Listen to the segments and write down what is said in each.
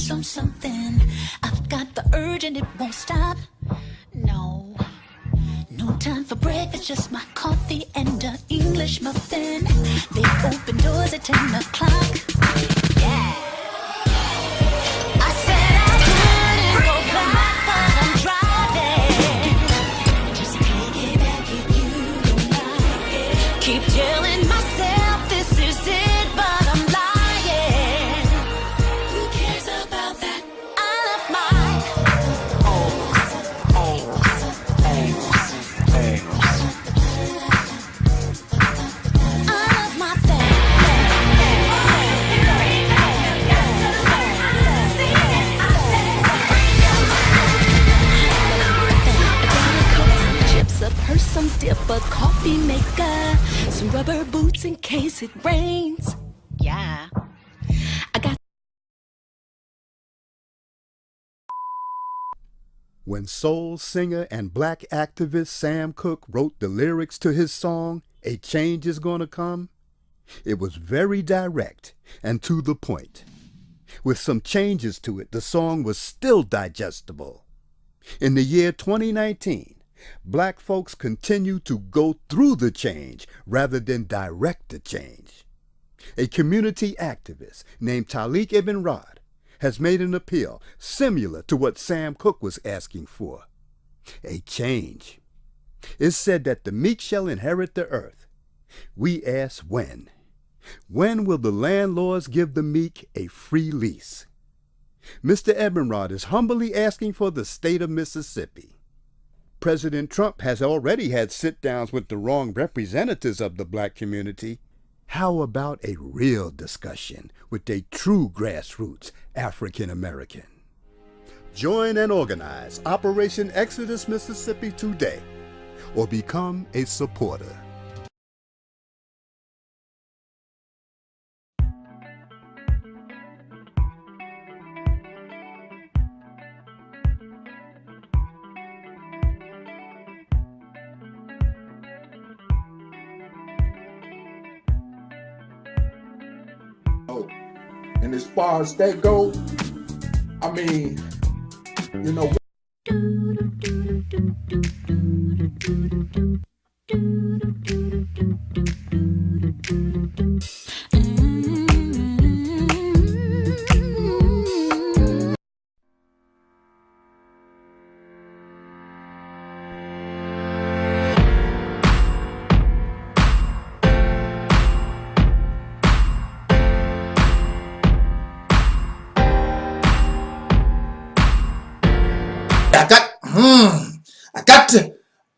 something. I've got the urge and it won't stop. No time for breakfast, just my coffee and an English muffin. They open doors at 10 o'clock. Yeah. I said I wouldn't go back, but I'm driving. Just take it back if you don't like it. Keep telling myself this is it, but I'm lying. Who cares about that? I left my some dip, a coffee maker, some rubber boots in case it rains. Yeah, I got. When soul singer and black activist Sam Cooke wrote the lyrics to his song, "A Change Is Gonna Come," it was very direct and to the point. With some changes to it, the song was still digestible. In the year 2019, black folks continue to go through the change rather than direct the change. A community activist named Taalik Ibn'rad has made an appeal similar to what Sam Cooke was asking for. A change. It's said that the meek shall inherit the earth. We ask when. When will the landlords give the meek a free lease? Mr. Ibn'rad is humbly asking for the state of Mississippi. President Trump has already had sit-downs with the wrong representatives of the black community. How about a real discussion with a true grassroots African American? Join and organize Operation Exodus Mississippi today, or become a supporter. And as far as that goes, I mean, you know.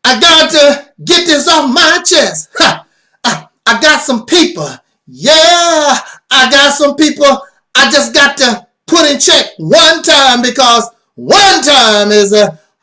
I got to get this off my chest. I got some people. Yeah, I got some people I just got to put in check one time, because one time is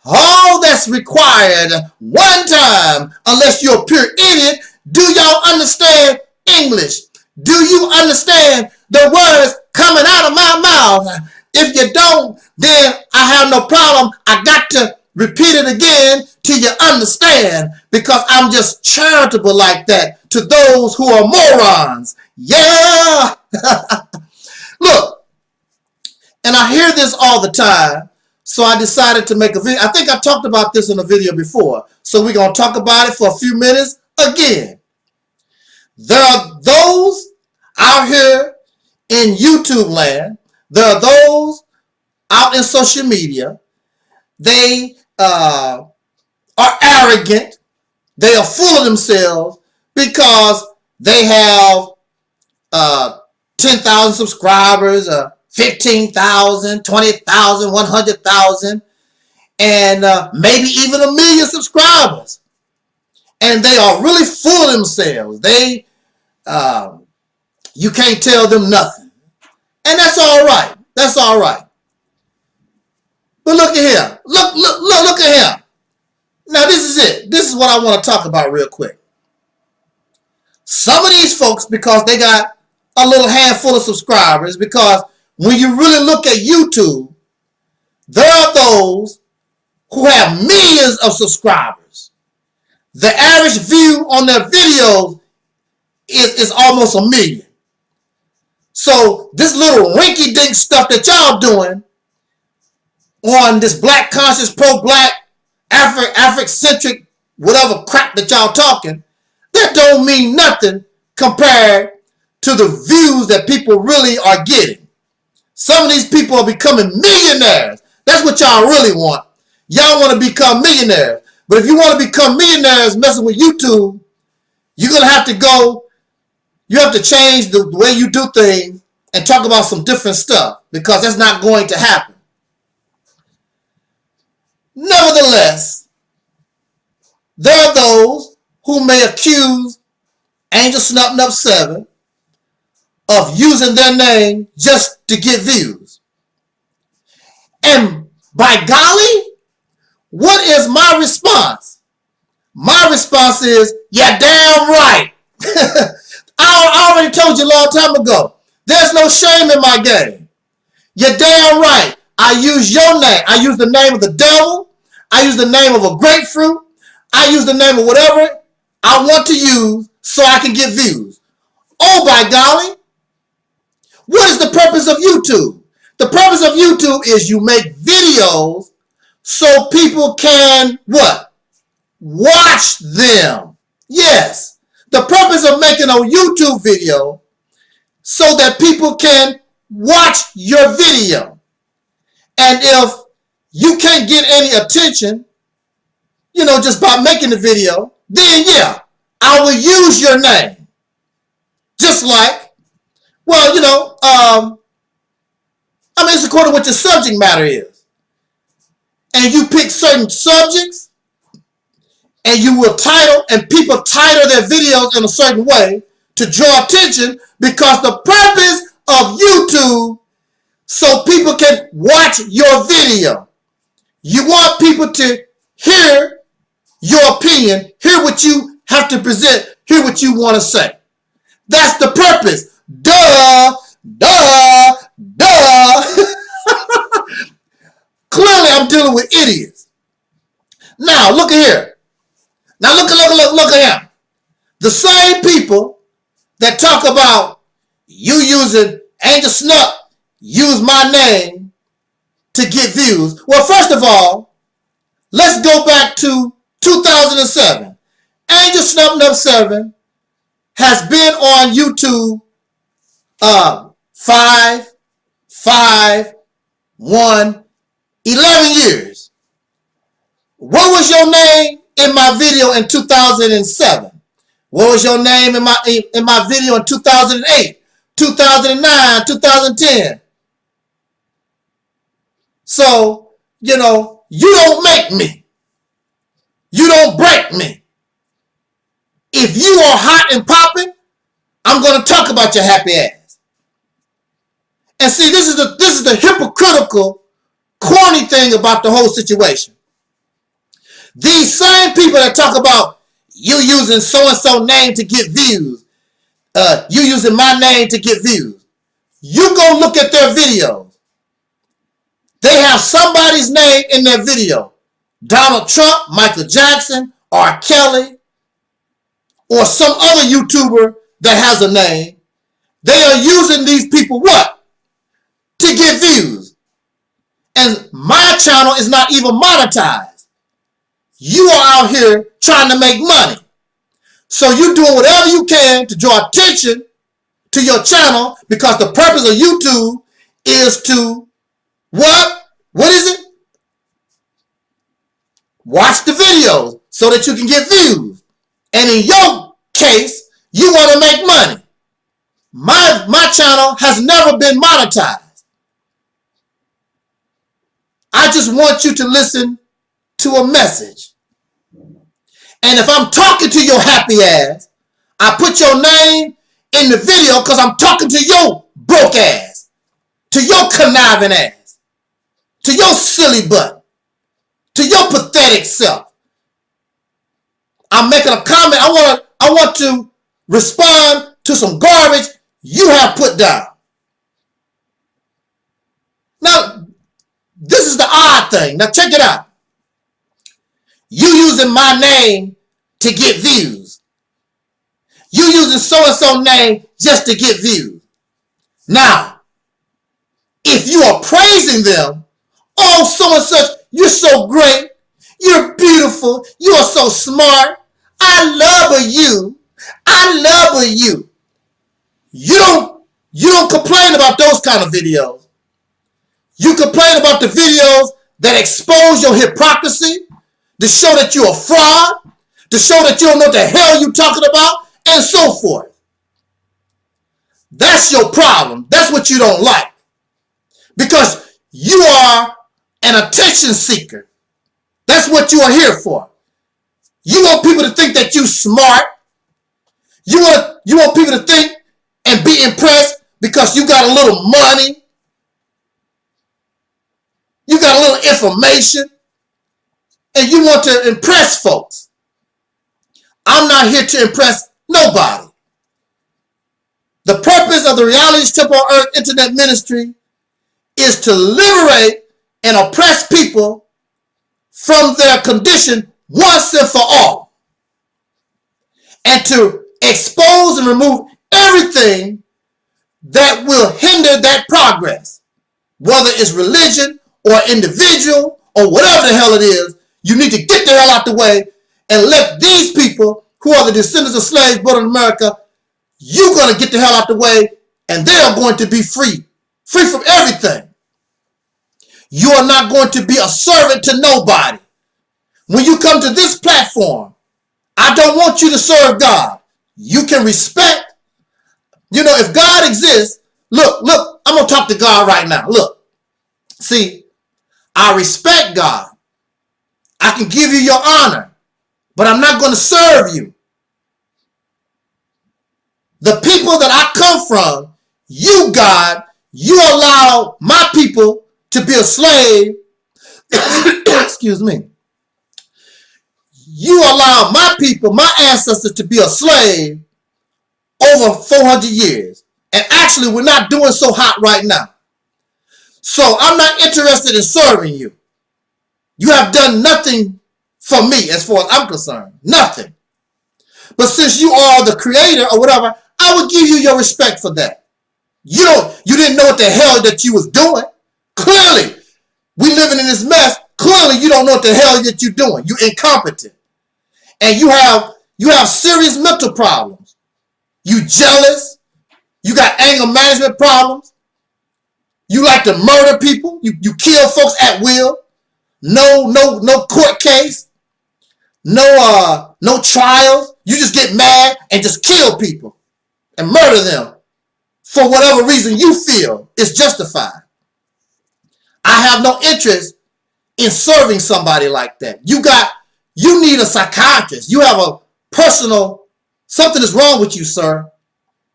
all that's required. One time, unless you're a pure idiot. Do y'all understand English? Do you understand the words coming out of my mouth? If you don't, then I have no problem. I got to repeat it again till you understand, because I'm just charitable like that to those who are morons. Yeah. Look, and I hear this all the time, so I decided to make a video. I think I talked about this in a video before, so we're going to talk about it for a few minutes again. There are those out here in YouTube land. There are those out in social media. They are arrogant. They are full of themselves because they have 10,000 subscribers, 15,000, 20,000, 100,000, and maybe even 1 million subscribers. And they are really full of themselves. They, you can't tell them nothing. And that's all right. That's all right. But look at here. Look at him. Now this is it. This is what I want to talk about real quick. Some of these folks, because they got a little handful of subscribers, because when you really look at YouTube, there are those who have millions of subscribers. The average view on their videos is almost 1 million. So this little rinky-dink stuff that y'all doing on this black conscious, pro-black, Afrocentric, whatever crap that y'all talking, that don't mean nothing compared to the views that people really are getting. Some of these people are becoming millionaires. That's what y'all really want. Y'all want to become millionaires. But if you want to become millionaires messing with YouTube, you're going to have to go, you have to change the way you do things and talk about some different stuff, because that's not going to happen. Nevertheless, there are those who may accuse Angel Snuffing Up 7 of using their name just to get views. And by golly, what is my response? My response is, you're damn right. I already told you a long time ago, there's no shame in my game. You're damn right. I use your name. I use the name of the devil. I use the name of a grapefruit. I use the name of whatever I want to use so I can get views. Oh, by golly. What is the purpose of YouTube? The purpose of YouTube is you make videos so people can what? Watch them. Yes. The purpose of making a YouTube video so that people can watch your video. And if you can't get any attention, you know, just by making the video, then yeah, I will use your name. Just like, well, you know, I mean, it's according to what your subject matter is. And you pick certain subjects, and you will title, and people title their videos in a certain way to draw attention, because the purpose of YouTube so people can watch your video. You want people to hear your opinion, hear what you have to present, hear what you want to say. That's the purpose. Duh, duh, duh. Clearly, I'm dealing with idiots. Now, look at here. Now, look at him. The same people that talk about you using Angel Snuff, use my name to get views. Well, first of all, let's go back to 2007. Angel Snuffing Up 7 has been on YouTube 11 years. What was your name in my video in 2007? What was your name in my video in 2008, 2009, 2010? So, you know, you don't make me. You don't break me. If you are hot and popping, I'm going to talk about your happy ass. And see, this is the hypocritical, corny thing about the whole situation. These same people that talk about you using so-and-so name to get views, you using my name to get views, you go look at their videos. They have somebody's name in their video. Donald Trump, Michael Jackson, R. Kelly, or some other YouTuber that has a name. They are using these people what? To get views. And my channel is not even monetized. You are out here trying to make money. So you're doing whatever you can to draw attention to your channel, because the purpose of YouTube is to what? What is it? Watch the videos so that you can get views. And in your case, you want to make money. My channel has never been monetized. I just want you to listen to a message. And if I'm talking to your happy ass, I put your name in the video because I'm talking to your broke ass, to your conniving ass, to your silly butt, to your pathetic self. I'm making a comment. I want to respond to some garbage you have put down. Now, this is the odd thing. Now, check it out. You using my name to get views. You using so-and-so name just to get views. Now, if you are praising them, oh, so and such, you're so great, you're beautiful, you are so smart, I love you, I love you. You don't complain about those kind of videos. You complain about the videos that expose your hypocrisy, to show that you're a fraud, to show that you don't know what the hell you're talking about, and so forth. That's your problem. That's what you don't like. Because you are an attention seeker. That's what you are here for. You want people to think that you're smart. You want people to think and be impressed because you got a little money. You got a little information. And you want to impress folks. I'm not here to impress nobody. The purpose of the Reality's Temple on Earth Internet Ministry is to liberate and oppress people from their condition once and for all. And to expose and remove everything that will hinder that progress. Whether it's religion or individual or whatever the hell it is, you need to get the hell out the way and let these people who are the descendants of slaves born in America, you're going to get the hell out the way and they are going to be free. Free from everything. You are not going to be a servant to nobody. When you come to this platform, I don't want you to serve God. You can respect. You know, if God exists, look, I'm going to talk to God right now. Look, see, I respect God. I can give you your honor, but I'm not going to serve you. The people that I come from, you, God, you allow my people to be a slave. Excuse me. You allow my people, my ancestors, to be a slave over 400 years. And actually, we're not doing so hot right now. So I'm not interested in serving you. You have done nothing for me as far as I'm concerned. Nothing. But since you are the creator or whatever, I would give you your respect for that. You didn't know what the hell that you was doing. Clearly, we living in this mess. Clearly, you don't know what the hell that you're doing. You're incompetent. And you have serious mental problems. You jealous. You got anger management problems. You like to murder people. You kill folks at will. No court case. No trials. You just get mad and just kill people and murder them for whatever reason you feel is justified. I have no interest in serving somebody like that. You need a psychiatrist. You have a personal, something is wrong with you, sir,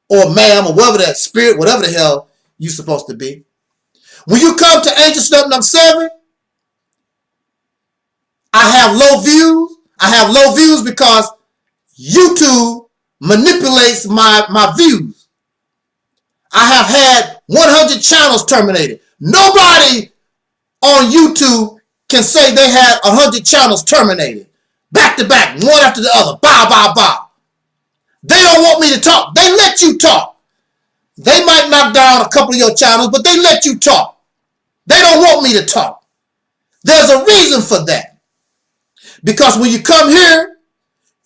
or ma'am, or whatever that spirit, whatever the hell you're supposed to be. When you come to Angel Snub number 7, I have low views. I have low views because YouTube manipulates my views. I have had 100 channels terminated. Nobody on YouTube can say they had 100 channels terminated. Back to back, one after the other. Bow, bow, bow. They don't want me to talk. They let you talk. They might knock down a couple of your channels, but they let you talk. They don't want me to talk. There's a reason for that. Because when you come here,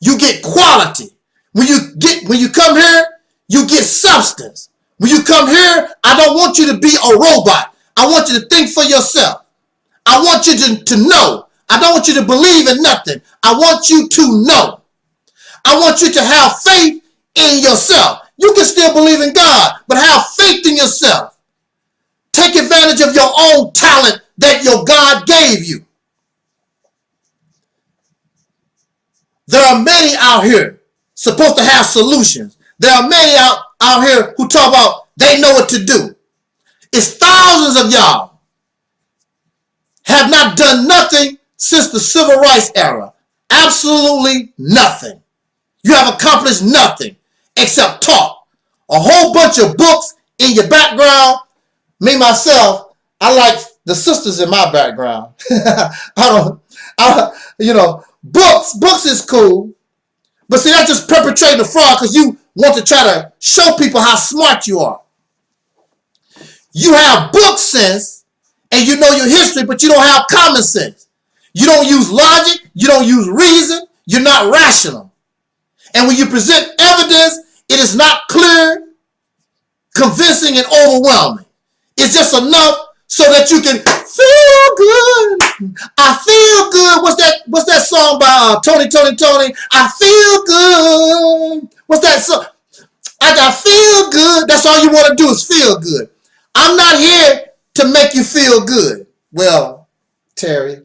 you get quality. When you come here, you get substance. When you come here, I don't want you to be a robot. I want you to think for yourself. I want you to know. I don't want you to believe in nothing. I want you to know. I want you to have faith in yourself. You can still believe in God, but have faith in yourself. Take advantage of your own talent that your God gave you. There are many out here supposed to have solutions. There are many out here who talk about they know what to do. It's thousands of y'all have not done nothing since the civil rights era. Absolutely nothing. You have accomplished nothing except talk. A whole bunch of books in your background. Me, myself, I like the sisters in my background. Books is cool. But see, that's just perpetrating a fraud because you want to try to show people how smart you are. You have book sense and you know your history, but you don't have common sense. You don't use logic. You don't use reason. You're not rational. And when you present evidence, it is not clear, convincing, and overwhelming. It's just enough so that you can feel good. I feel good. What's that song by Tony? I feel good. What's that song? I feel good. That's all you want to do is feel good. I'm not here to make you feel good. Well, Terry.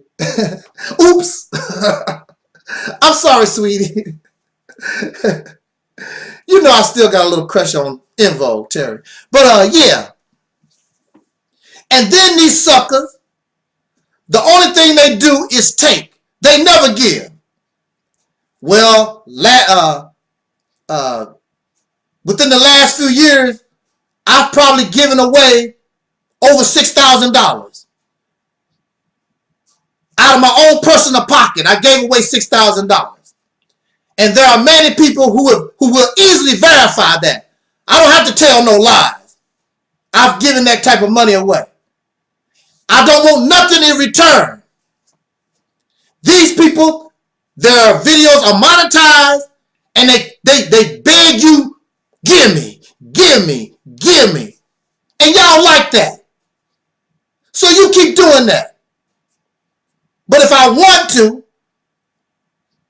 Oops. I'm sorry, sweetie. You know I still got a little crush on En Vogue, Terry. But yeah. And then these suckers, the only thing they do is take. They never give. Well, within the last few years, I've probably given away over $6,000. Out of my own personal pocket, I gave away $6,000. And there are many people who will easily verify that. I don't have to tell no lies. I've given that type of money away. I don't want nothing in return. These people, their videos are monetized and they beg you, give me. And y'all like that. So you keep doing that. But if I want to,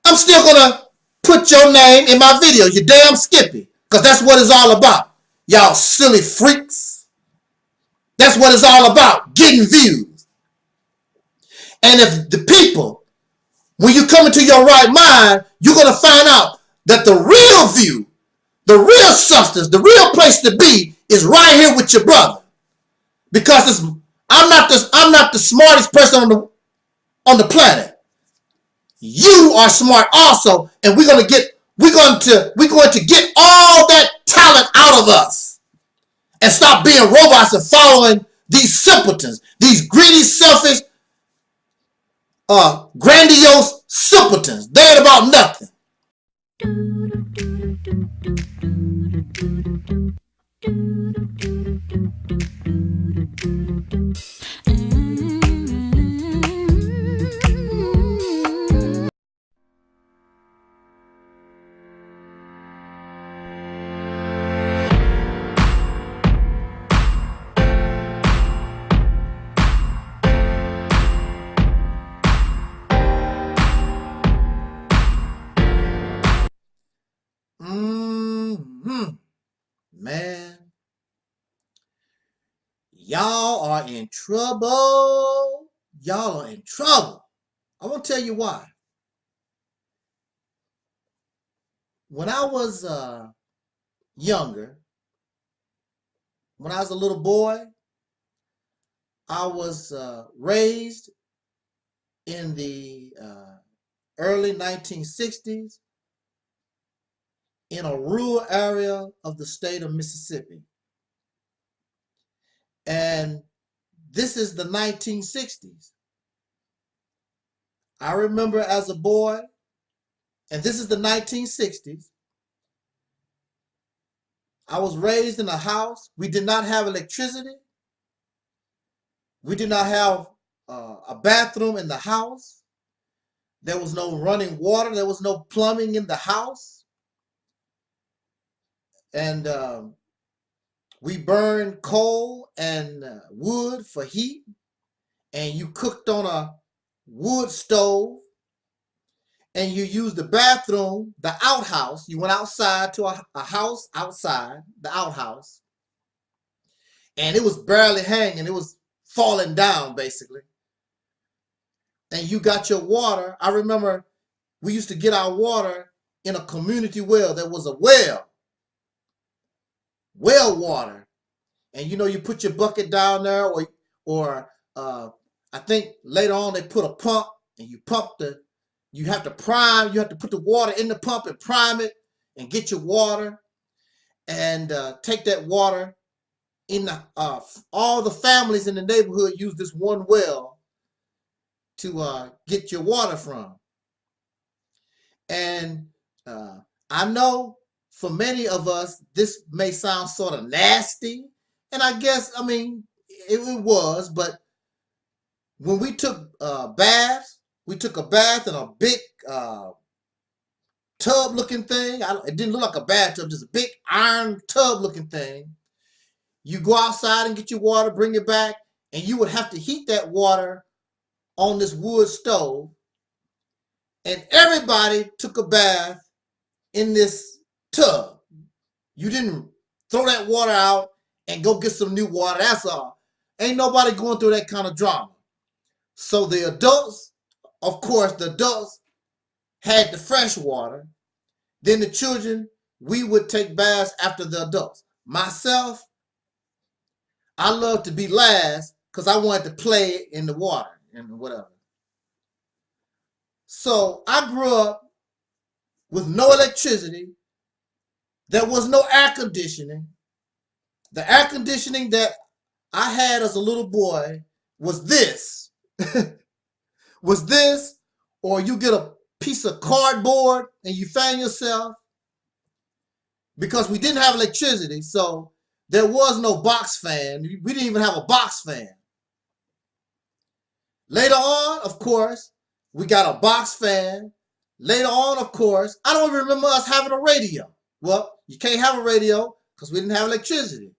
I'm still going to put your name in my video, you damn Skippy. Because that's what it's all about. Y'all silly freaks. That's what it's all about, getting views. And if the people, when you come into your right mind, you're going to find out that the real view, the real substance, the real place to be is right here with your brother. Because I'm not the smartest person on the planet. You are smart also, and we're going to get all that talent out of us and stop being robots and following these simpletons, these greedy, selfish, grandiose simpletons. They ain't about nothing. Man, y'all are in trouble. Y'all are in trouble. I want to tell you why. When I was younger, when I was a little boy, I was raised in the early 1960s in a rural area of the state of Mississippi. And this is the 1960s. I remember as a boy, and this is the 1960s, I was raised in a house. We did not have electricity. We did not have a bathroom in the house. There was no running water. There was no plumbing in the house. And we burned coal and wood for heat. And you cooked on a wood stove. And you used the bathroom, the outhouse. You went outside to a house outside, the outhouse. And it was barely hanging. It was falling down, basically. And you got your water. I remember we used to get our water in a community well. There was a well water. And you know, you put your bucket down there, or I think later on they put a pump, and you pump you have to put the water in the pump and prime it and get your water, and take that water in all the families in the neighborhood use this one well to get your water from. And I know for many of us, this may sound sort of nasty And I guess, I mean, it was, but when we took baths, we took a bath in a big tub looking thing. It didn't look like a bathtub, just a big iron tub looking thing. You go outside and get your water, bring it back, and you would have to heat that water on this wood stove. And everybody took a bath in this tub. You didn't throw that water out and go get some new water. That's all. Ain't nobody going through that kind of drama. So the adults, of course, the adults had the fresh water. Then the children, we would take baths after the adults. Myself, I love to be last because I wanted to play in the water and whatever. So I grew up with no electricity. There was no air conditioning. The air conditioning that I had as a little boy was this. Was this, or you get a piece of cardboard and you fan yourself, because we didn't have electricity, so there was no box fan. We didn't even have a box fan. Later on, of course, we got a box fan. Later on, of course, I don't even remember us having a radio. Well, you can't have a radio because we didn't have electricity.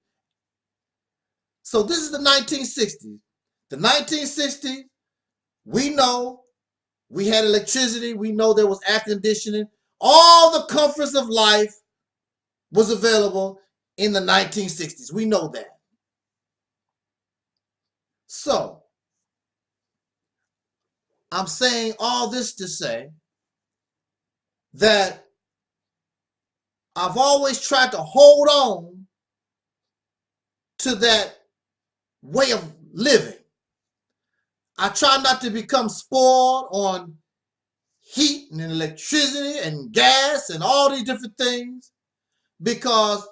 So this is the 1960s. The 1960s, we know we had electricity. We know there was air conditioning. All the comforts of life was available in the 1960s. We know that. So, I'm saying all this to say that I've always tried to hold on to that way of living. I try not to become spoiled on heat and electricity and gas and all these different things, because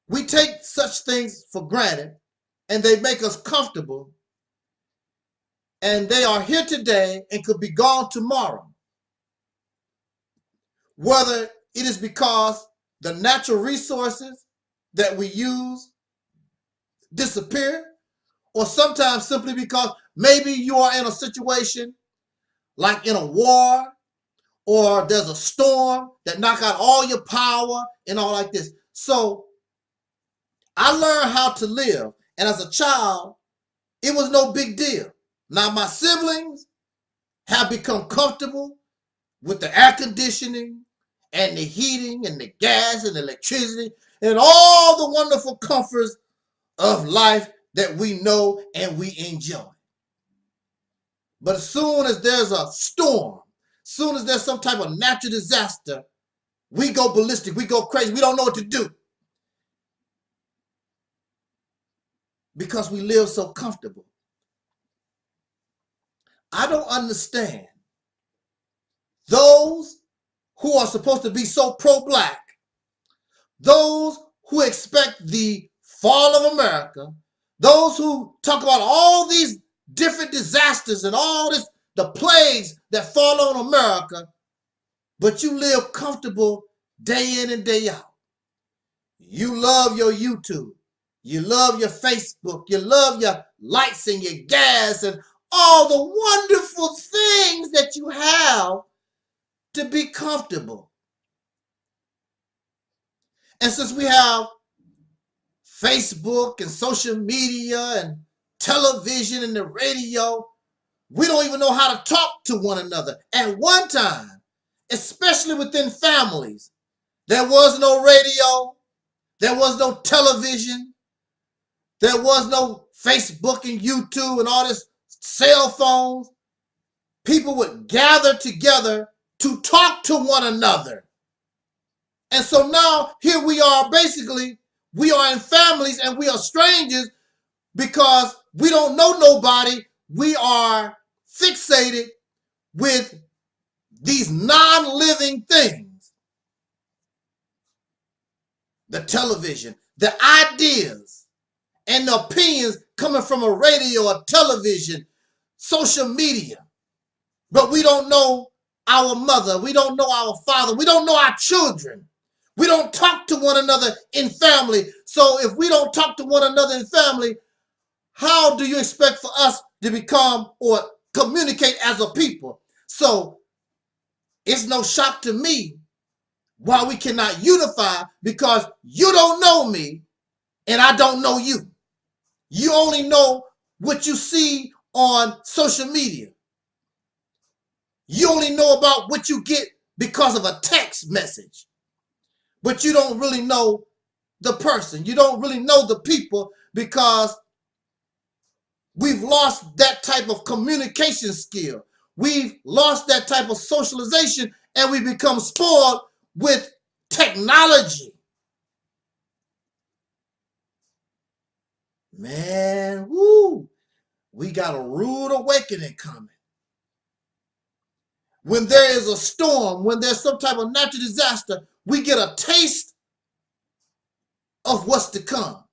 we take such things for granted and they make us comfortable, and they are here today and could be gone tomorrow. Whether it is because the natural resources that we use disappear, or sometimes simply because maybe you are in a situation like in a war, or there's a storm that knock out all your power and all like this. So I learned how to live. And as a child, it was no big deal. Now my siblings have become comfortable with the air conditioning and the heating and the gas and the electricity and all the wonderful comforts of life that we know and we enjoy. But as soon as there's a storm, as soon as there's some type of natural disaster, we go ballistic, we go crazy, we don't know what to do. Because we live so comfortable. I don't understand those who are supposed to be so pro-black, those who expect the fall of America, those who talk about all these different disasters and all this, the plagues that fall on America, but you live comfortable day in and day out. You love your YouTube. You love your Facebook. You love your lights and your gas and all the wonderful things that you have to be comfortable. And since we have Facebook and social media and television and the radio, we don't even know how to talk to one another. At one time, especially within families, there was no radio, there was no television, there was no Facebook and YouTube and all this cell phones. People would gather together to talk to one another. And so now here we are, basically, we are in families and we are strangers because we don't know nobody. We are fixated with these non-living things. The television, the ideas, and the opinions coming from a radio, a television, social media. But we don't know our mother. We don't know our father. We don't know our children. We don't talk to one another in family. So if we don't talk to one another in family, how do you expect for us to become or communicate as a people? So it's no shock to me why we cannot unify, because you don't know me and I don't know you. You only know what you see on social media. You only know about what you get because of a text message. But you don't really know the person. You don't really know the people, because we've lost that type of communication skill. We've lost that type of socialization, and we become spoiled with technology. Man, woo, we got a rude awakening coming. When there is a storm, when there's some type of natural disaster, we get a taste of what's to come.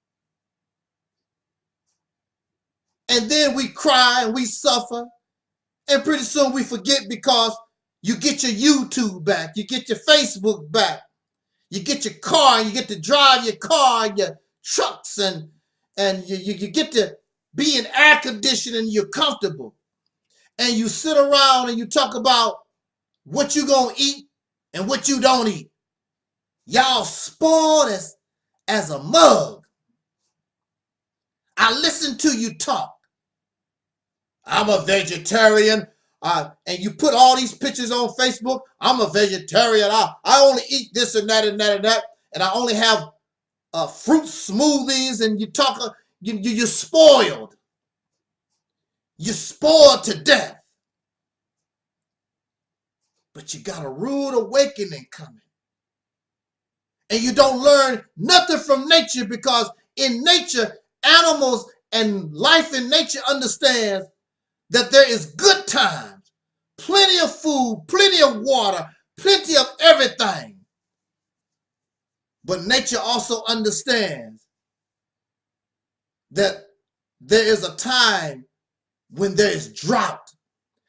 And then we cry and we suffer, and pretty soon we forget, because you get your YouTube back, you get your Facebook back, you get your car, and you get to drive your car, your trucks, and you get to be in air conditioning, you're comfortable. And you sit around and you talk about what you gonna eat and what you don't eat. Y'all spoiled as a mug. I listen to you talk. I'm a vegetarian. And you put all these pictures on Facebook. I'm a vegetarian. I only eat this and that and that and that. And I only have fruit smoothies. And you talk, you're spoiled. You're spoiled to death. But you got a rude awakening coming. And you don't learn nothing from nature, because in nature, animals and life in nature understands that there is good times, plenty of food, plenty of water, plenty of everything. But nature also understands that there is a time when there is drought.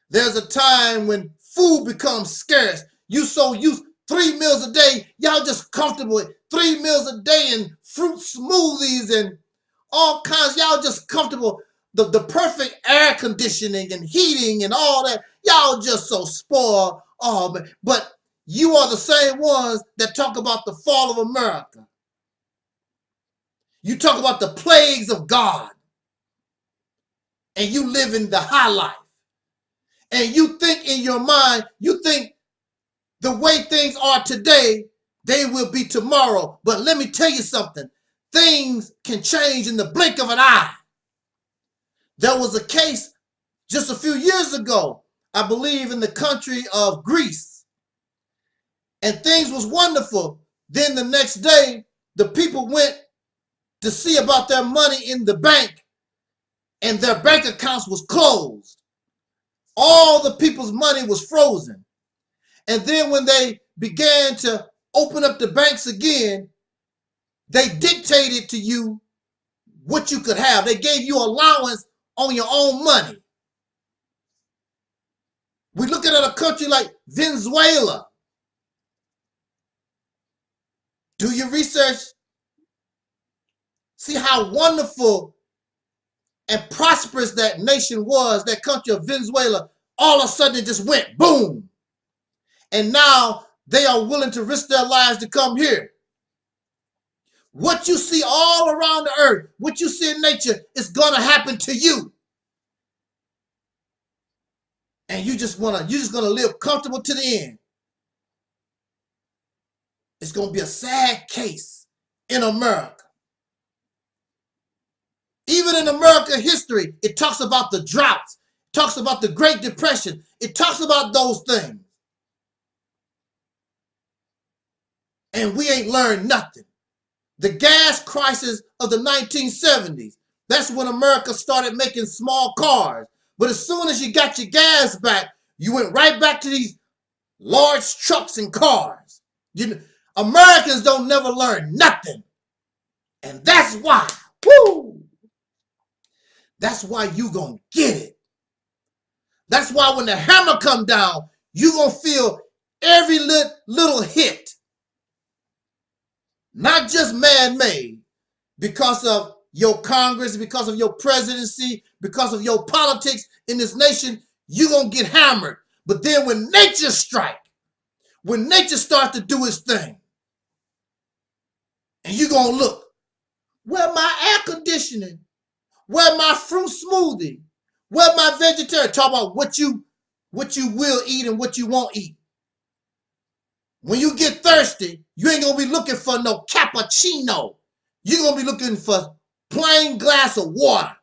There's a time when food becomes scarce. You so used 3 meals a day, y'all just comfortable with 3 meals a day and fruit smoothies and all kinds. Y'all just comfortable. The perfect air conditioning and heating and all that. Y'all just so spoiled. Oh, but you are the same ones that talk about the fall of America. You talk about the plagues of God. And you live in the high life. And you think in your mind, you think the way things are today, they will be tomorrow. But let me tell you something. Things can change in the blink of an eye. There was a case just a few years ago, I believe in the country of Greece. And things was wonderful. Then the next day, the people went to see about their money in the bank, and their bank accounts was closed. All the people's money was frozen. And then when they began to open up the banks again, they dictated to you what you could have. They gave you allowance on your own money. We're looking at a country like Venezuela. Do your research. See how wonderful and prosperous that nation was, that country of Venezuela. All of a sudden it just went boom. And now they are willing to risk their lives to come here. What you see all around the earth, what you see in nature, is going to happen to you. And you're just going to live comfortable to the end. It's going to be a sad case in America. Even in American history, it talks about the droughts, it talks about the Great Depression, it talks about those things. And we ain't learned nothing. The gas crisis of the 1970s, that's when America started making small cars. But as soon as you got your gas back, you went right back to these large trucks and cars. Americans don't never learn nothing. And that's why, that's why you gonna get it. That's why when the hammer come down, you gonna feel every little hit. not just man-made, because of your Congress, because of your presidency, because of your politics in this nation, you're going to get hammered. But then when nature strikes, when nature starts to do its thing, and you're going to look, where my air conditioning, where my fruit smoothie, where my vegetarian, talk about what you will eat and what you won't eat. When you get thirsty, you ain't going to be looking for no cappuccino. You're going to be looking for plain glass of water.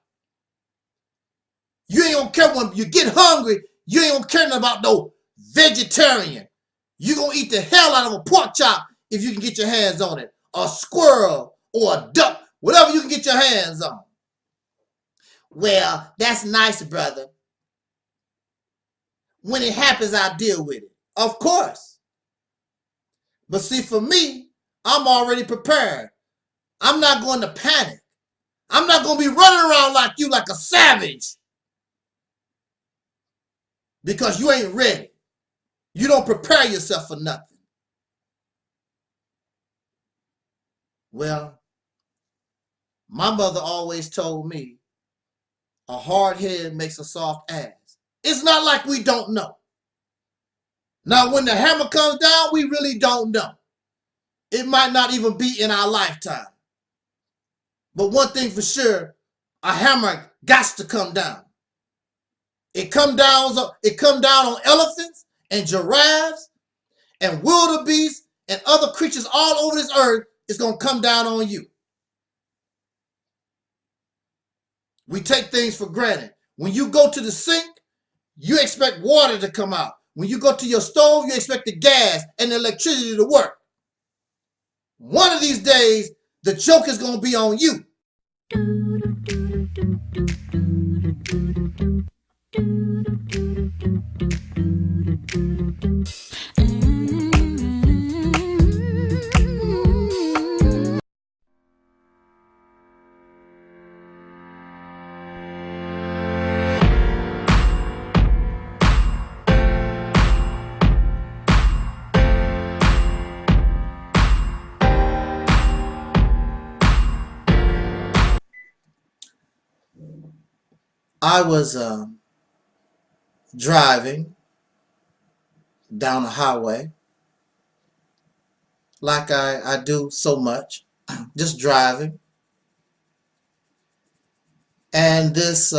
You ain't going to care when you get hungry. You ain't going to care about no vegetarian. You're going to eat the hell out of a pork chop if you can get your hands on it. A squirrel or a duck, whatever you can get your hands on. Well, that's nice, brother. When it happens, I'll deal with it. Of course. But see, for me, I'm already prepared. I'm not going to panic. I'm not going to be running around like you like a savage. Because you ain't ready. You don't prepare yourself for nothing. Well, my mother always told me, a hard head makes a soft ass. It's not like we don't know. Now, when the hammer comes down, we really don't know. It might not even be in our lifetime. But one thing for sure, a hammer got to come down. It come down on elephants and giraffes and wildebeest and other creatures all over this earth. It's going to come down on you. We take things for granted. When you go to the sink, you expect water to come out. When you go to your stove, you expect the gas and the electricity to work. One of these days, the joke is going to be on you. I was driving down a highway like I do so much, just driving. And this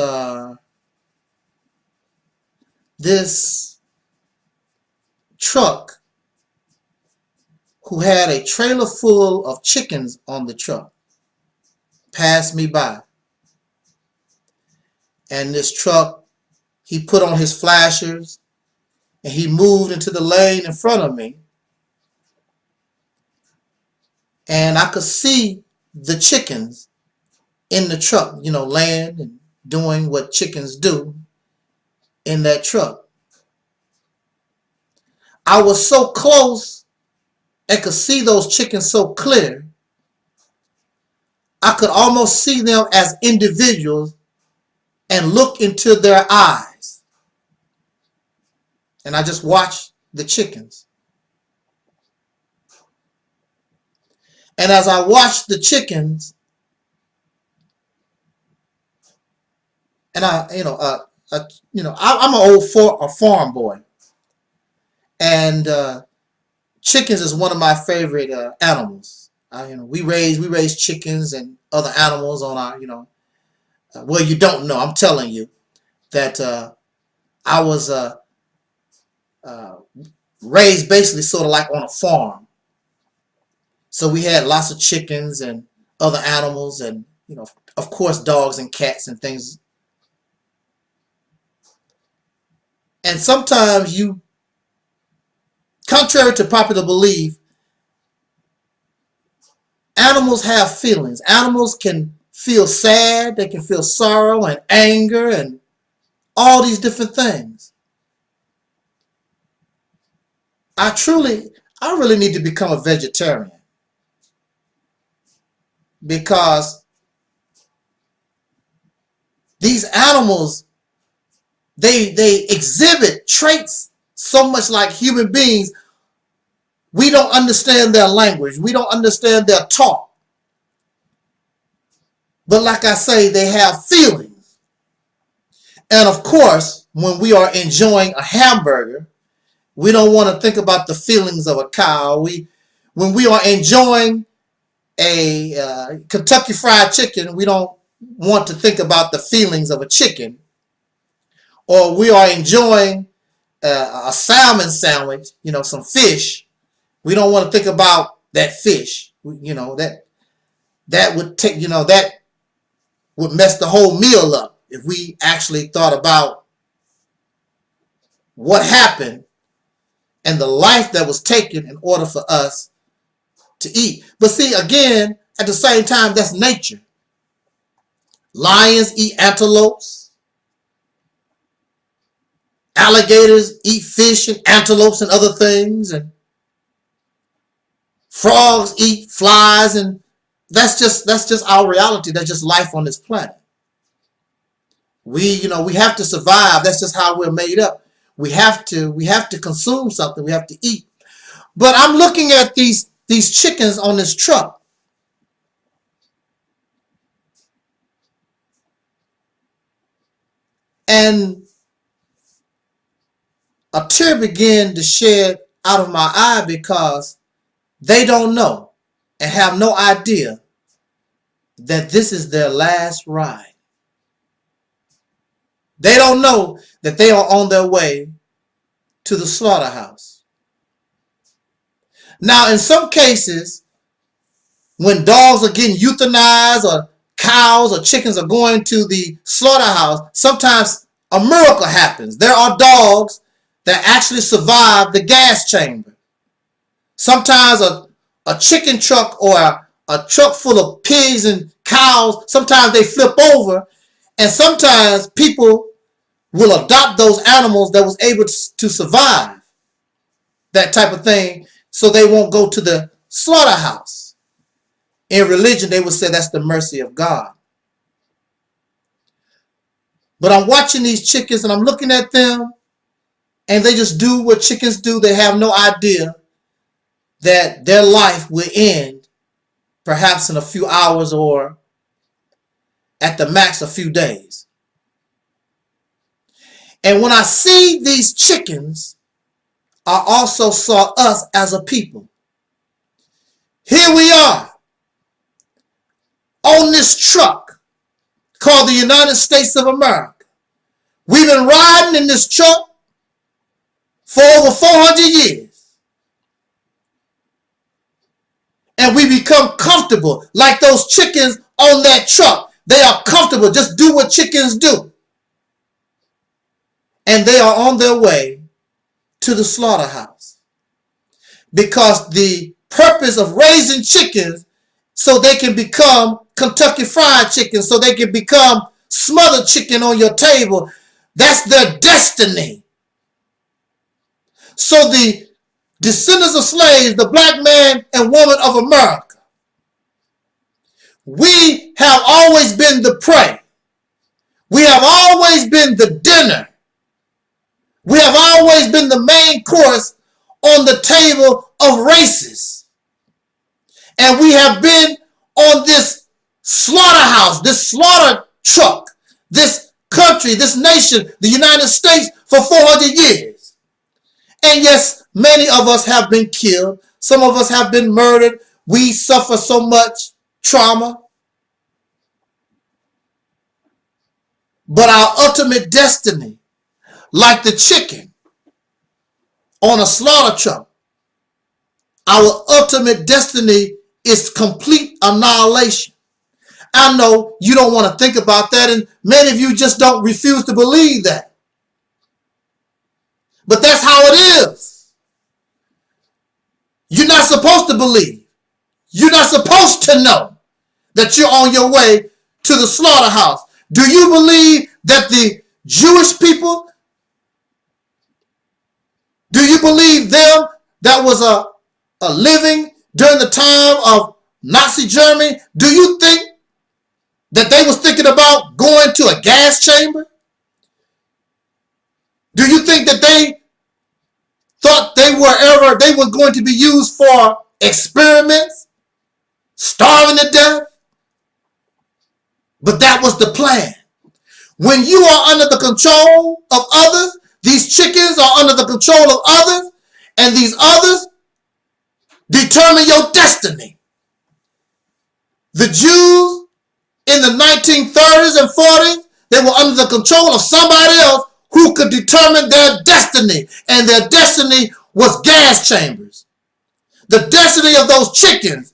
truck who had a trailer full of chickens on the truck passed me by. And this truck, he put on his flashers and he moved into the lane in front of me. And I could see the chickens in the truck, you know, laying and doing what chickens do in that truck. I was so close and could see those chickens so clear. I could almost see them as individuals and look into their eyes. And I just watched the chickens. And as I watched the chickens, and I'm an old farm boy, and chickens is one of my favorite animals. We raise chickens and other animals on our, well, you don't know. I'm telling you that I was raised basically sort of like on a farm. So we had lots of chickens and other animals and, of course, dogs and cats and things. And sometimes contrary to popular belief, animals have feelings. Animals can feel sad, they can feel sorrow and anger and all these different things. I really need to become a vegetarian because these animals, they exhibit traits so much like human beings, We don't understand their language. We don't understand their talk. But like I say, they have feelings. And of course, when we are enjoying a hamburger, we don't want to think about the feelings of a cow. When we are enjoying a Kentucky Fried Chicken, we don't want to think about the feelings of a chicken. Or we are enjoying a salmon sandwich, some fish. We don't want to think about that fish. That would take, that would mess the whole meal up if we actually thought about what happened and the life that was taken in order for us to eat. But see, again, at the same time, that's nature. Lions eat antelopes. Alligators eat fish and antelopes and other things. And frogs eat flies. And that's just our reality. That's just life on this planet. We have to survive. That's just how we're made up. We have to consume something. We have to eat. But I'm looking at these chickens on this truck. And a tear began to shed out of my eye because they don't know and have no idea that this is their last ride. They don't know that they are on their way to the slaughterhouse. Now, in some cases, when dogs are getting euthanized or cows or chickens are going to the slaughterhouse, sometimes a miracle happens. There are dogs that actually survive the gas chamber. Sometimes a chicken truck or a truck full of pigs and cows, sometimes they flip over, and sometimes people will adopt those animals that was able to survive that type of thing so they won't go to the slaughterhouse. In religion, they would say that's the mercy of God. But I'm watching these chickens and I'm looking at them and they just do what chickens do. They have no idea that their life will end perhaps in a few hours or at the max a few days. And when I see these chickens, I also saw us as a people. Here we are on this truck called the United States of America. We've been riding in this truck for over 400 years. And we become comfortable like those chickens on that truck. They are comfortable. Just do what chickens do. And they are on their way to the slaughterhouse. Because the purpose of raising chickens so they can become Kentucky Fried Chicken, so they can become smothered chicken on your table, that's their destiny. So the descendants of slaves, the black man and woman of America, we have always been the prey. We have always been the dinner. We have always been the main course on the table of races. And we have been on this slaughterhouse, this slaughter truck, this country, this nation, the United States, for 400 years. And yes, many of us have been killed. Some of us have been murdered. We suffer so much trauma. But our ultimate destiny, like the chicken on a slaughter truck, our ultimate destiny is complete annihilation. I know you don't want to think about that, and many of you just don't refuse to believe that. But that's how it is. You're not supposed to believe. You're not supposed to know that you're on your way to the slaughterhouse. Do you believe that the Jewish people, do you believe them that was a living during the time of Nazi Germany? Do you think that they was thinking about going to a gas chamber? Do you think that they thought they were going to be used for experiments, starving to death. But that was the plan. When you are under the control of others, these chickens are under the control of others, and these others determine your destiny. The Jews in the 1930s and 40s, they were under the control of somebody else who could determine their destiny, and their destiny was gas chambers. The destiny of those chickens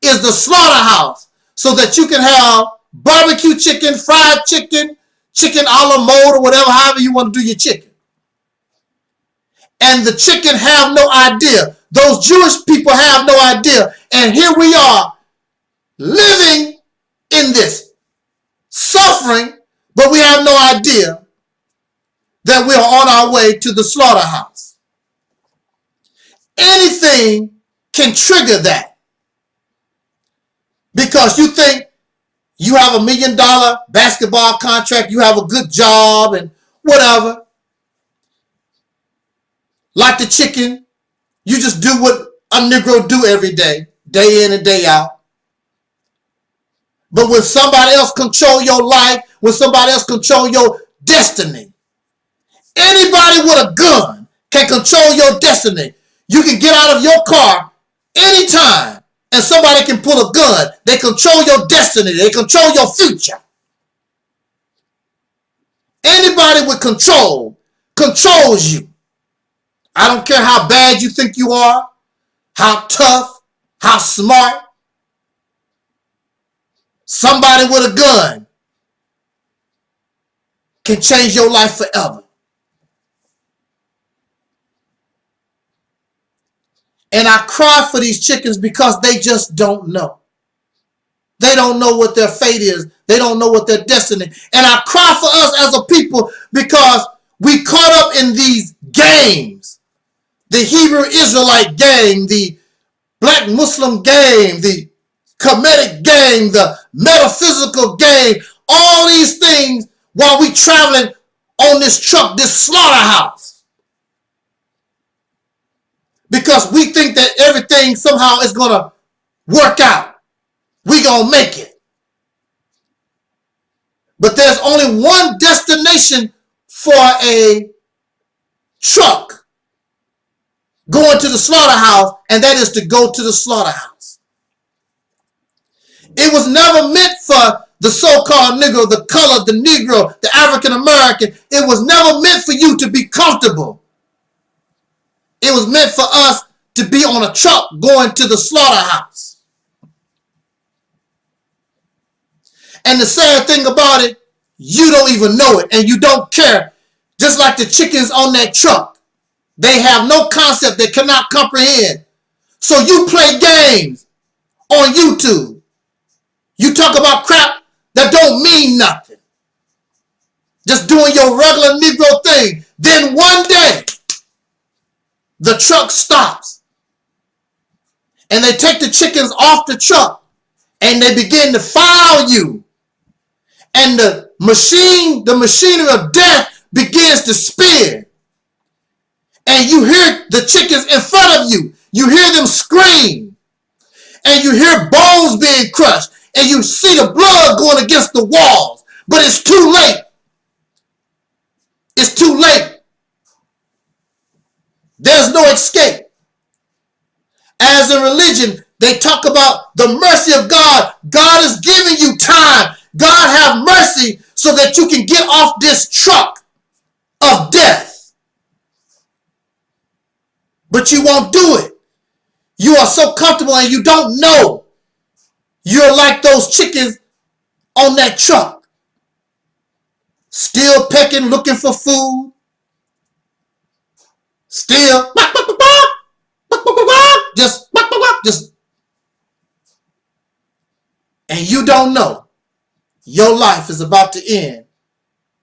is the slaughterhouse, so that you can have barbecue chicken, fried chicken, chicken a la mode, or whatever, however you want to do your chicken. And the chicken have no idea. Those Jewish people have no idea. And here we are living in this suffering, but we have no idea that we are on our way to the slaughterhouse. Anything can trigger that. Because you think you have $1 million basketball contract, you have a good job and whatever. Like the chicken, you just do what a Negro do every day, day in and day out. But when somebody else control your life, when somebody else control your destiny, anybody with a gun can control your destiny. You can get out of your car anytime and somebody can pull a gun. They control your destiny. They control your future. Anybody with control controls you. I don't care how bad you think you are, how tough, how smart. Somebody with a gun can change your life forever. And I cry for these chickens because they just don't know. They don't know what their fate is. They don't know what their destiny. And I cry for us as a people because we caught up in these games. The Hebrew Israelite game, the Black Muslim game, the Kemetic game, the metaphysical game, all these things while we traveling on this truck, this slaughterhouse. Because we think that everything somehow is going to work out. We're going to make it. But there's only one destination for a truck going to the slaughterhouse, and that is to go to the slaughterhouse. It was never meant for the so-called Negro, the colored, the Negro, the African American. It was never meant for you to be comfortable. It was meant for us to be on a truck going to the slaughterhouse. And the sad thing about it, you don't even know it and you don't care. Just like the chickens on that truck. They have no concept. They cannot comprehend. So you play games on YouTube. You talk about crap that don't mean nothing. Just doing your regular Negro thing. Then one day, the truck stops. And they take the chickens off the truck. And they begin to file you. And the machinery of death begins to spin. And you hear the chickens in front of you. You hear them scream. And you hear bones being crushed. And you see the blood going against the walls. But it's too late. It's too late. There's no escape. As in religion, they talk about the mercy of God. God is giving you time. God have mercy so that you can get off this truck of death. But you won't do it. You are so comfortable and you don't know. You're like those chickens on that truck. Still pecking, looking for food. Still just and you don't know your life is about to end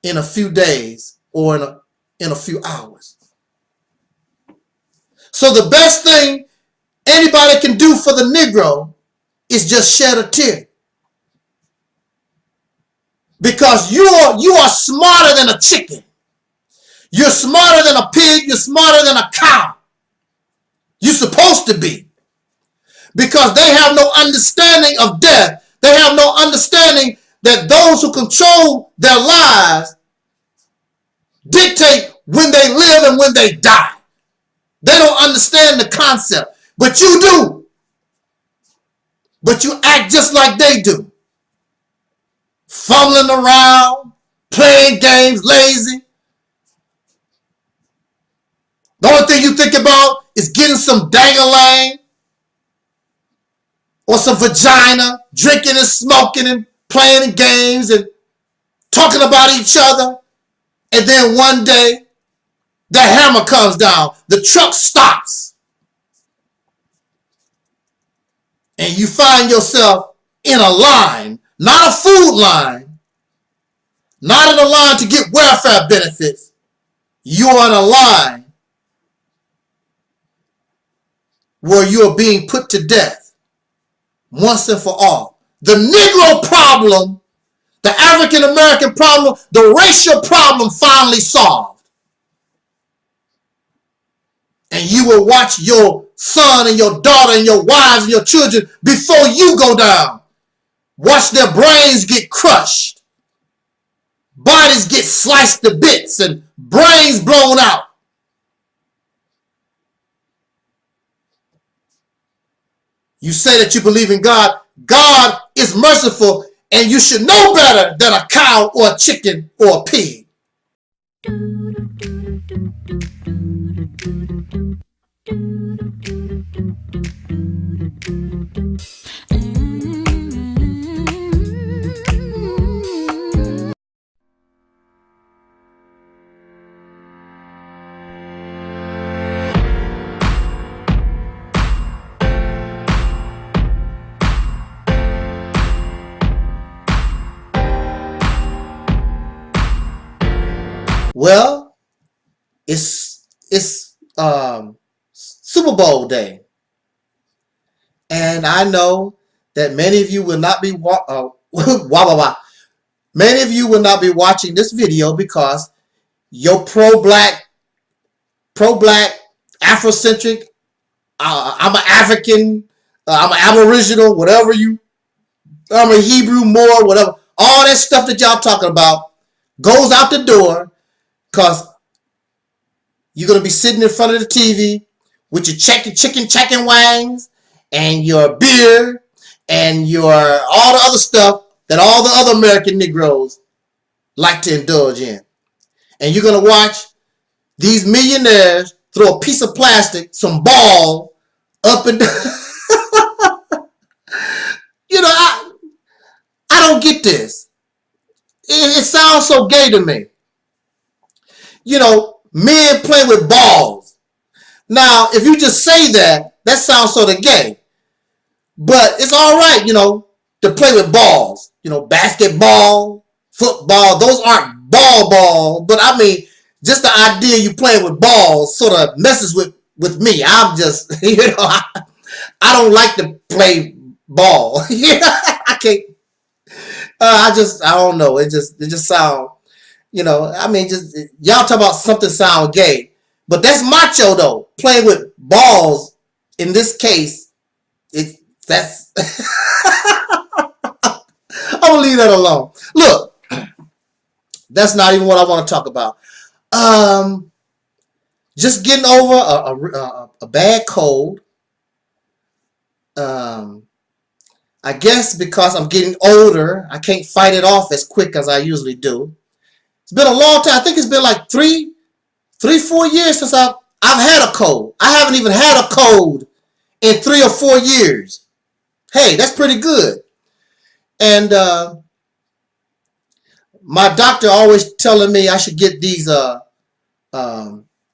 in a few days or in a few hours. So the best thing anybody can do for the Negro is just shed a tear. Because you are smarter than a chicken. You're smarter than a pig. You're smarter than a cow. You're supposed to be. Because they have no understanding of death. They have no understanding that those who control their lives dictate when they live and when they die. They don't understand the concept. But you do. But you act just like they do. Fumbling around, playing games, lazy. The only thing you think about is getting some dang-a-lang or some vagina, drinking and smoking and playing games and talking about each other. And then one day, the hammer comes down. The truck stops. And you find yourself in a line, not a food line, not in a line to get welfare benefits. You're in a line where you're being put to death once and for all. The Negro problem, the African American problem, the racial problem finally solved. And you will watch your son and your daughter and your wives and your children before you go down. Watch their brains get crushed. Bodies get sliced to bits and brains blown out. You say that you believe in God. God is merciful, and you should know better than a cow or a chicken or a pig. Well, it's Super Bowl day, and I know that many of you will not be many of you will not be watching this video because you're pro-black, Afrocentric. I'm an African. I'm an Aboriginal. Whatever you, I'm a Hebrew, Moor, whatever. All that stuff that y'all talking about goes out the door. Because you're going to be sitting in front of the TV with your chicken wangs and your beer and your all the other stuff that all the other American Negroes like to indulge in. And you're going to watch these millionaires throw a piece of plastic, some ball, up and down. You know, I don't get this. It sounds so gay to me. You know, men play with balls. Now, if you just say that, that sounds sort of gay. But it's all right, you know, to play with balls. You know, basketball, football, those aren't ball. But I mean, just the idea you playing with balls sort of messes with me. I'm just, you know, I don't like to play ball. I can't. I don't know. It just sounds. You know, I mean, just y'all talk about something sound gay, but that's macho though. Playing with balls in this case, that's. I'm gonna leave that alone. Look, that's not even what I want to talk about. Just getting over a bad cold. I guess because I'm getting older, I can't fight it off as quick as I usually do. It's been a long time. I think it's been like 4 years since I've had a cold. I haven't even had a cold in 3 or 4 years. Hey, that's pretty good. And my doctor always telling me I should get these that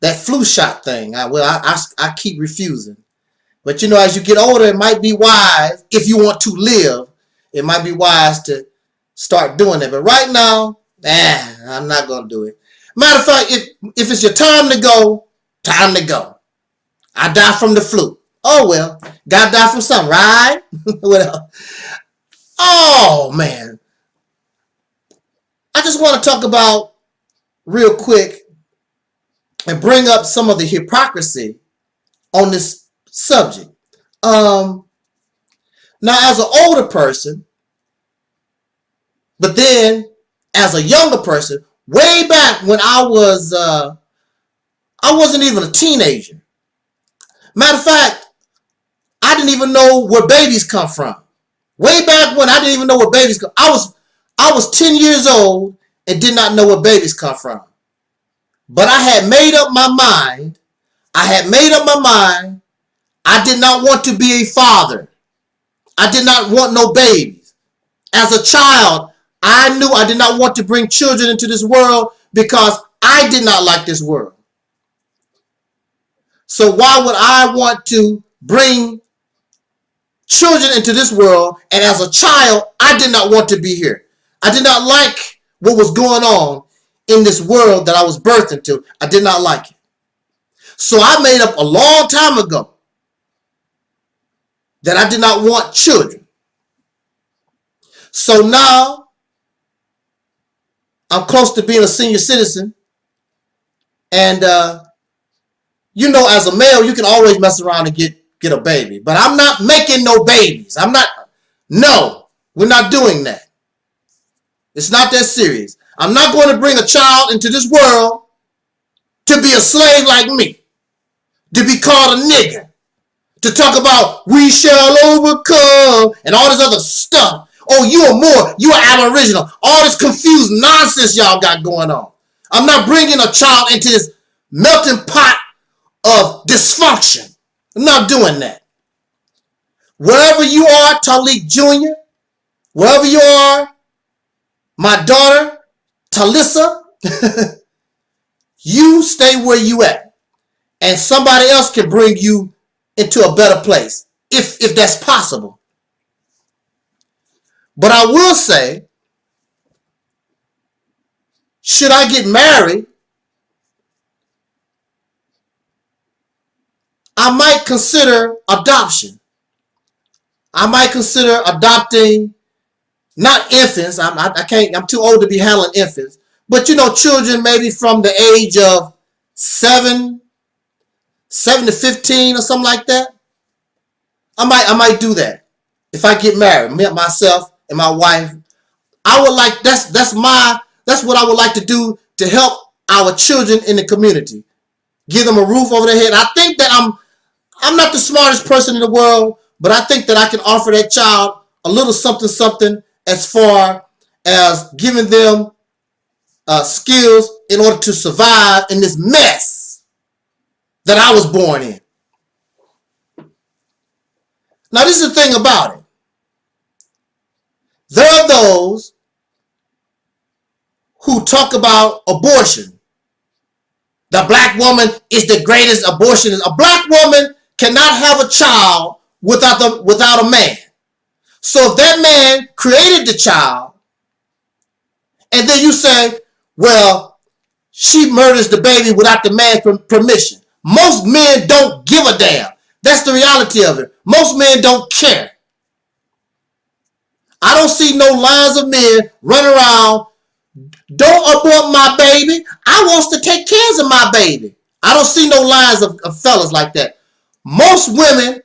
flu shot thing. I keep refusing. But you know, as you get older, it might be wise, if you want to live, it might be wise to start doing it. But right now, I'm not going to do it. Matter of fact, if it's your time to go, time to go. I die from the flu. Oh, well. Gotta die from something, right? What else? Oh, man. I just want to talk about, real quick, and bring up some of the hypocrisy on this subject. Now, as an older person, but then as a younger person, way back when I wasn't even a teenager. Matter of fact, I didn't even know where babies come from. Way back when I didn't even know where babies come. I was 10 years old and did not know where babies come from. But I had made up my mind. I did not want to be a father. I did not want no babies. As a child, I knew I did not want to bring children into this world because I did not like this world. So why would I want to bring children into this world? And as a child, I did not want to be here. I did not like what was going on in this world that I was birthed into. I did not like it. So I made up a long time ago that I did not want children. So now I'm close to being a senior citizen. And, you know, as a male, you can always mess around and get a baby. But I'm not making no babies. No, we're not doing that. It's not that serious. I'm not going to bring a child into this world to be a slave like me, to be called a nigger, to talk about we shall overcome and all this other stuff. Oh, you are aboriginal. All this confused nonsense y'all got going on. I'm not bringing a child into this melting pot of dysfunction. I'm not doing that. Wherever you are, Taalik Jr., wherever you are, my daughter, Talissa, you stay where you at. And somebody else can bring you into a better place, if that's possible. But I will say, should I get married, I might consider adoption. I might consider adopting, not infants. I'm too old to be handling infants. But you know, children maybe from the age of 7 to 15 or something like that. I might do that. If I get married, myself and my wife, I would like, that's what I would like to do to help our children in the community. Give them a roof over their head. I think that I'm not the smartest person in the world, but I think that I can offer that child a little something as far as giving them skills in order to survive in this mess that I was born in. Now, this is the thing about it. There are those who talk about abortion. The black woman is the greatest abortionist. A black woman cannot have a child without a man. So if that man created the child, and then you say, well, she murders the baby without the man's permission. Most men don't give a damn. That's the reality of it. Most men don't care. I don't see no lines of men running around, don't abort my baby. I wants to take care of my baby. I don't see no lines of fellas like that. Most women,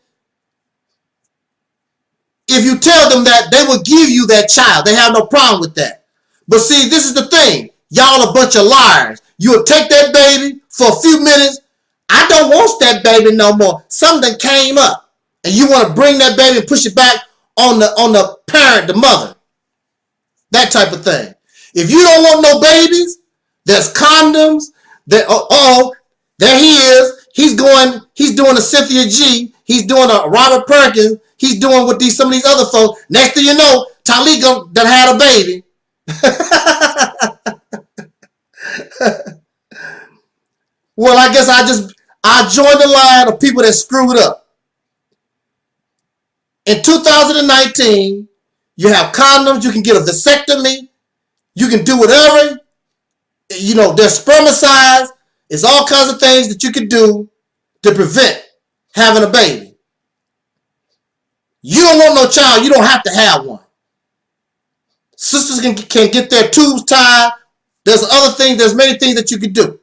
if you tell them that, they will give you that child. They have no problem with that. But see, this is the thing. Y'all a bunch of liars. You'll take that baby for a few minutes. I don't want that baby no more. Something came up. And you want to bring that baby and push it back on the parent, the mother. That type of thing. If you don't want no babies, there's condoms. There he is. He's doing a Cynthia G. He's doing a Robert Perkins. He's doing what some of these other folks. Next thing you know, Taalik that had a baby. Well, I guess I joined the line of people that screwed up. In 2019, you have condoms. You can get a vasectomy. You can do whatever. You know, there's spermicides. It's all kinds of things that you can do to prevent having a baby. You don't want no child. You don't have to have one. Sisters can get their tubes tied. There's other things. There's many things that you can do.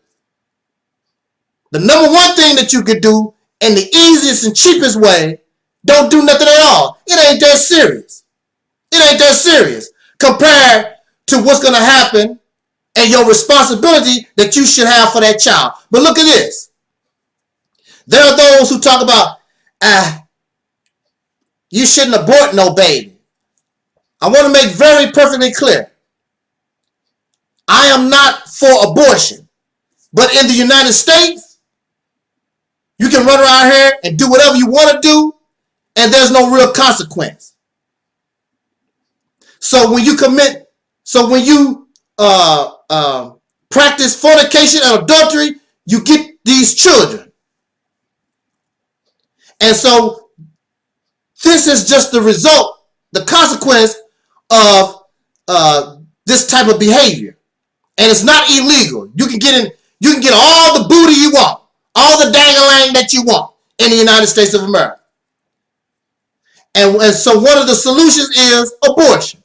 The number one thing that you could do in the easiest and cheapest way, don't do nothing at all. It ain't that serious. It ain't that serious compared to what's going to happen and your responsibility that you should have for that child. But look at this. There are those who talk about, you shouldn't abort no baby. I want to make very perfectly clear. I am not for abortion. But in the United States, you can run around here and do whatever you want to do, and there's no real consequence. So when you practice fornication and adultery, you get these children. And so this is just the result, the consequence of this type of behavior. And it's not illegal. You can get all the booty you want, all the dang-a-lang that you want in the United States of America. And so one of the solutions is abortion.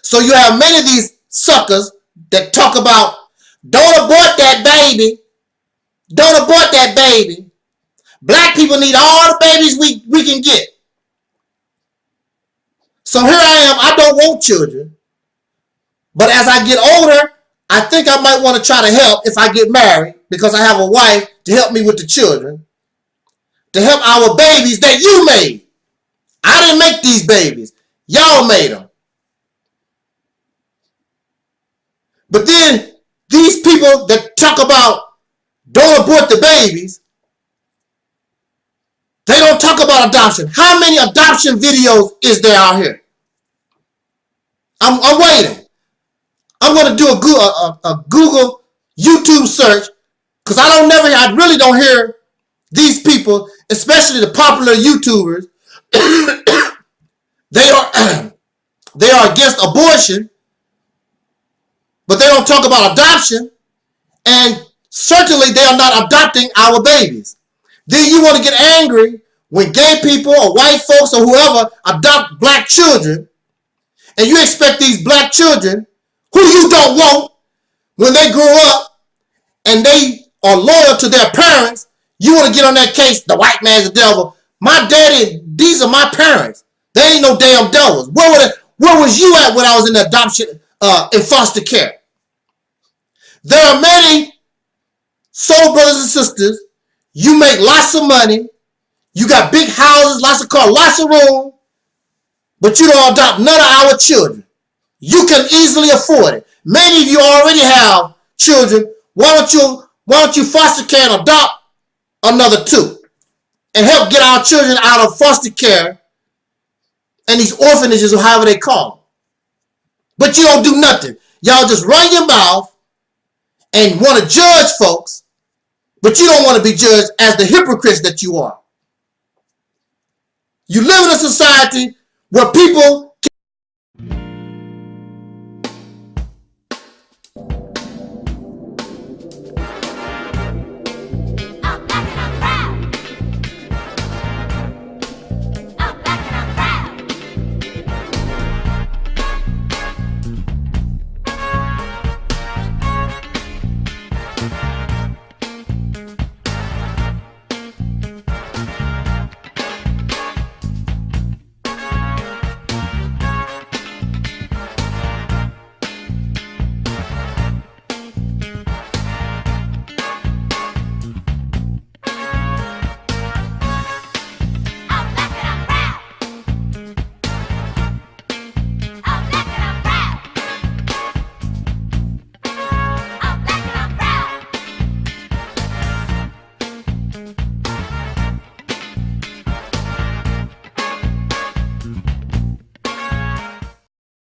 So you have many of these suckers that talk about, don't abort that baby. Don't abort that baby. Black people need all the babies we can get. So here I am. I don't want children. But as I get older, I think I might want to try to help if I get married, because I have a wife to help me with the children, to help our babies that you made. I didn't make these babies. Y'all made them. But then these people that talk about don't abort the babies, they don't talk about adoption. How many adoption videos is there out here? I'm waiting. I'm going to do a Google YouTube search, because I really don't hear these people, especially the popular YouTubers. They are against abortion, but they don't talk about adoption, and certainly they are not adopting our babies. Then you want to get angry when gay people or white folks or whoever adopt black children, and you expect these black children, who you don't want, when they grow up and they are loyal to their parents, you want to get on that case, the white man's the devil. My daddy, these are my parents. They ain't no damn devils. Where was you at when I was in adoption, in foster care? There are many soul brothers and sisters. You make lots of money. You got big houses, lots of cars, lots of room, but you don't adopt none of our children. You can easily afford it. Many of you already have children. Why don't you foster care and adopt another two and help get our children out of foster care and these orphanages or however they call them? But you don't do nothing. Y'all just run your mouth and want to judge folks, but you don't want to be judged as the hypocrites that you are. You live in a society where people